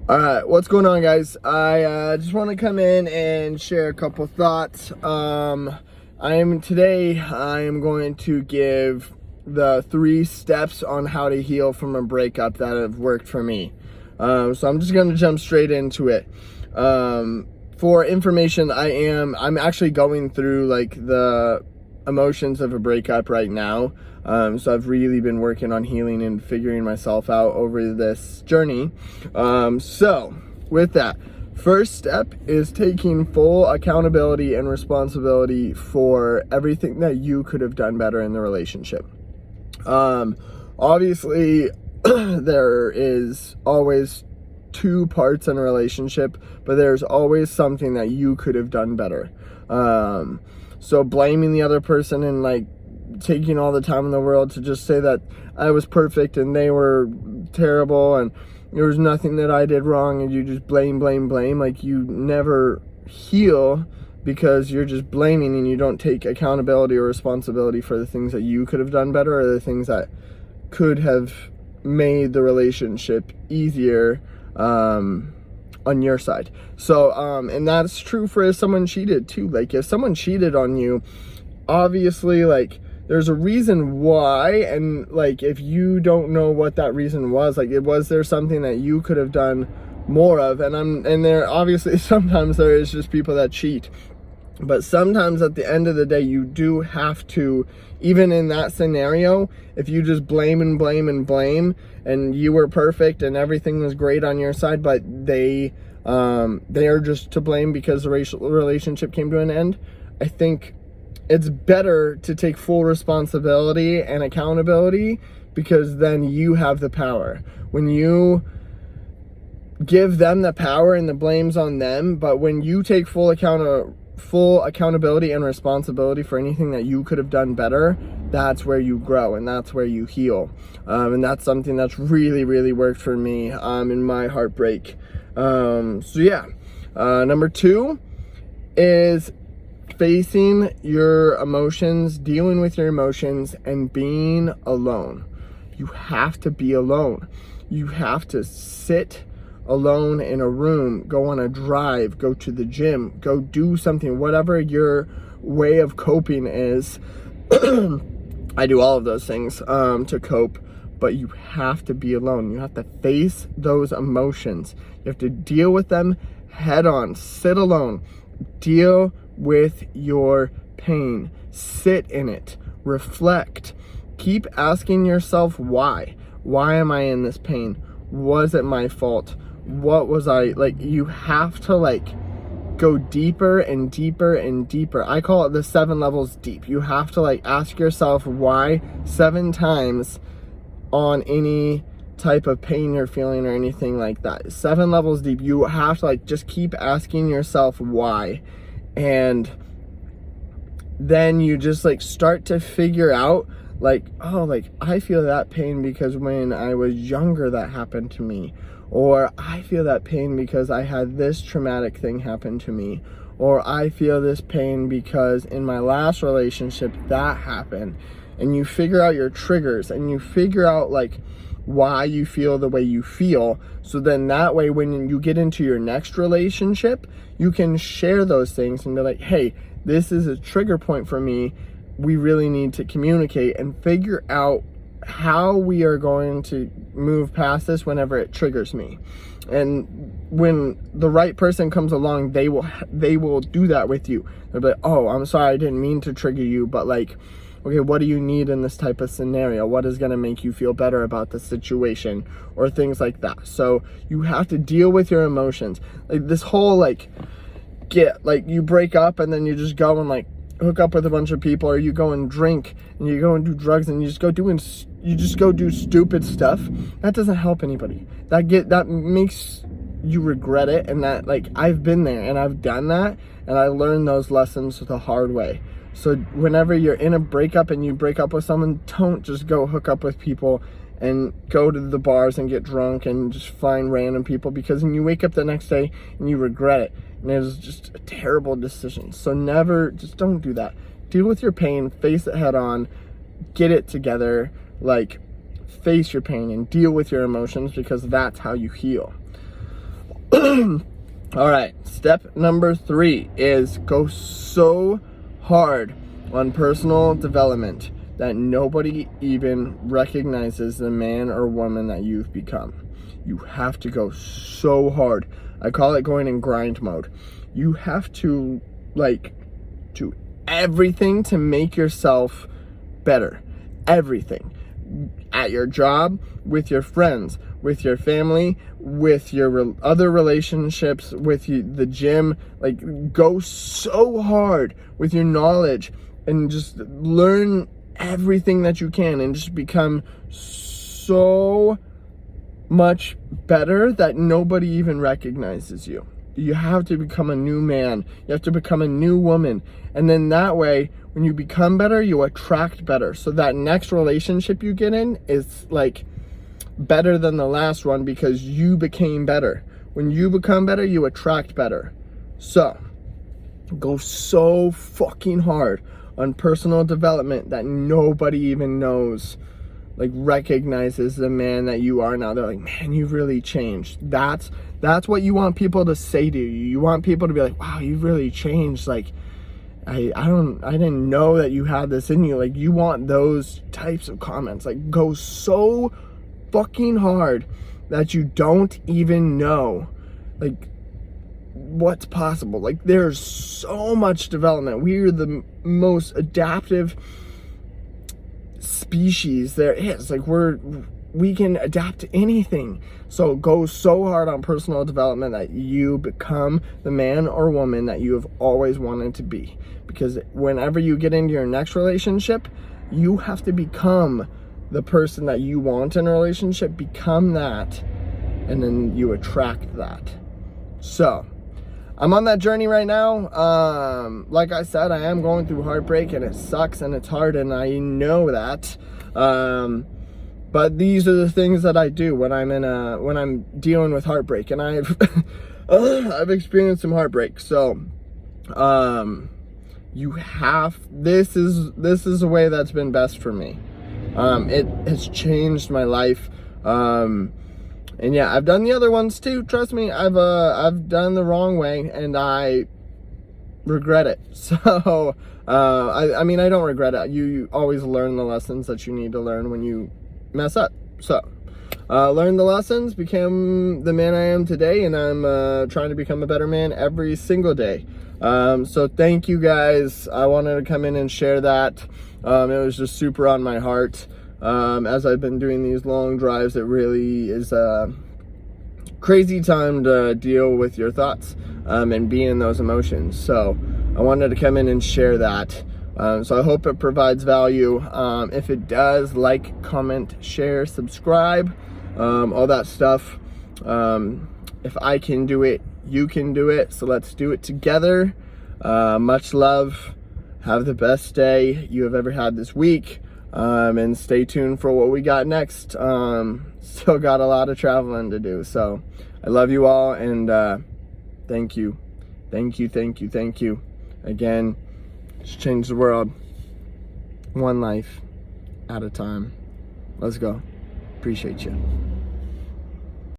All right, what's going on, guys? I just want to come in and share a couple thoughts. I am going to give the 3 steps on how to heal from a breakup that have worked for me. So I'm just going to jump straight into it. For information, I'm actually going through like the emotions of a breakup right now. So I've really been working on healing and figuring myself out over this journey. So with that, first step is taking full accountability and responsibility for everything that you could have done better in the relationship. Obviously, there is always 2 parts in a relationship, but there's always something that you could have done better. So blaming the other person and like taking all the time in the world to just say that I was perfect and they were terrible and there was nothing that I did wrong, and you just blame, like you never heal because you're just blaming and you don't take accountability or responsibility for the things that you could have done better or the things that could have made the relationship easier on your side. So and that's true for if someone cheated too. Like if someone cheated on you, obviously like there's a reason why, and like if you don't know what that reason was, like was there something that you could have done more of? And there obviously sometimes there is just people that cheat, but sometimes at the end of the day you do have to, even in that scenario, if you just blame and you were perfect and everything was great on your side, but they are just to blame because the relationship came to an end, I think it's better to take full responsibility and accountability, because then you have the power. When you give them the power and the blame's on them, but when you take full accountability and responsibility for anything that you could have done better, that's where you grow and that's where you heal. And that's something that's really worked for me in my heartbreak. So yeah, number 2 is facing your emotions, dealing with your emotions, and being alone. You have to be alone. You have to sit alone in a room, go on a drive, go to the gym, go do something, whatever your way of coping is. I do all of those things to cope, but you have to be alone. You have to face those emotions. You have to deal with them head on. Sit alone. Deal with your pain. Sit in it. Reflect. Keep asking yourself why. Why am I in this pain? Was it my fault? What was I like? You have to like go deeper and deeper and deeper. I call it the 7 levels deep. You have to like ask yourself why 7 times on any type of pain you're feeling or anything like that. 7 levels deep. You have to like just keep asking yourself why, and then you just like start to figure out like, oh, like I feel that pain because when I was younger that happened to me, or I feel that pain because I had this traumatic thing happen to me, or I feel this pain because in my last relationship that happened. And you figure out your triggers and you figure out like why you feel the way you feel, so then that way when you get into your next relationship you can share those things and be like, hey, this is a trigger point for me. We really need to communicate and figure out how we are going to move past this whenever it triggers me. And when the right person comes along, they will do that with you. They'll be like, oh, I'm sorry, I didn't mean to trigger you, but like, okay, what do you need in this type of scenario? What is going to make you feel better about the situation, or things like that. So you have to deal with your emotions. Like this whole like you break up and then you just go and like hook up with a bunch of people, or you go and drink and you go and do drugs and you just go do stupid stuff. That doesn't help anybody. That makes you regret it. And that, like, I've been there and I've done that, and I learned those lessons the hard way. So whenever you're in a breakup and you break up with someone, don't just go hook up with people and go to the bars and get drunk and just find random people, because when you wake up the next day and you regret it, and it's just a terrible decision. So just don't do that. Deal with your pain, face it head on, get it together, like face your pain and deal with your emotions, because that's how you heal. All right, step number 3 is go so hard on personal development that nobody even recognizes the man or woman that you've become. You have to go so hard. I call it going in grind mode. You have to do everything to make yourself better. Everything. At your job, with your friends, with your family, with your other relationships, with the gym. Go so hard with your knowledge and just learn everything that you can and just become so much better that nobody even recognizes you. You have to become a new man. You have to become a new woman. And then that way, when you become better, you attract better. So that next relationship you get in is better than the last one because you became better. When you become better, you attract better. So go so fucking hard on personal development that nobody even knows, recognizes the man that you are now. They're like, man, you've really changed. That's what you want people to say to you. You want people to be like, wow, you've really changed. I didn't know that you had this in you. You want those types of comments. Go so fucking hard that you don't even know what's possible. There's so much development. We're the most adaptive species there is. We can adapt to anything. So go so hard on personal development that you become the man or woman that you have always wanted to be. Because whenever you get into your next relationship, you have to become the person that you want in a relationship. Become that, and then you attract that. So I'm on that journey right now. Like I said, I am going through heartbreak, and it sucks and it's hard, and I know that. But these are the things that I do when I'm dealing with heartbreak, and I've I've experienced some heartbreak. So this is a way that's been best for me. It has changed my life. And yeah, I've done the other ones too. Trust me, I've done the wrong way, and I regret it. So I mean, I don't regret it. You always learn the lessons that you need to learn when you mess up. So learn the lessons, became the man I am today, and I'm trying to become a better man every single day. So thank you guys. I wanted to come in and share that. It was just super on my heart. As I've been doing these long drives, it really is a crazy time to deal with your thoughts and be in those emotions. So I wanted to come in and share that. So I hope it provides value. If it does, like, comment, share, subscribe, all that stuff. If I can do it, you can do it. So let's do it together. Much love. Have the best day you have ever had this week. And stay tuned for what we got next. Still got a lot of traveling to do. So I love you all, and thank you. Thank you. Again, just change the world one life at a time. Let's go. Appreciate you.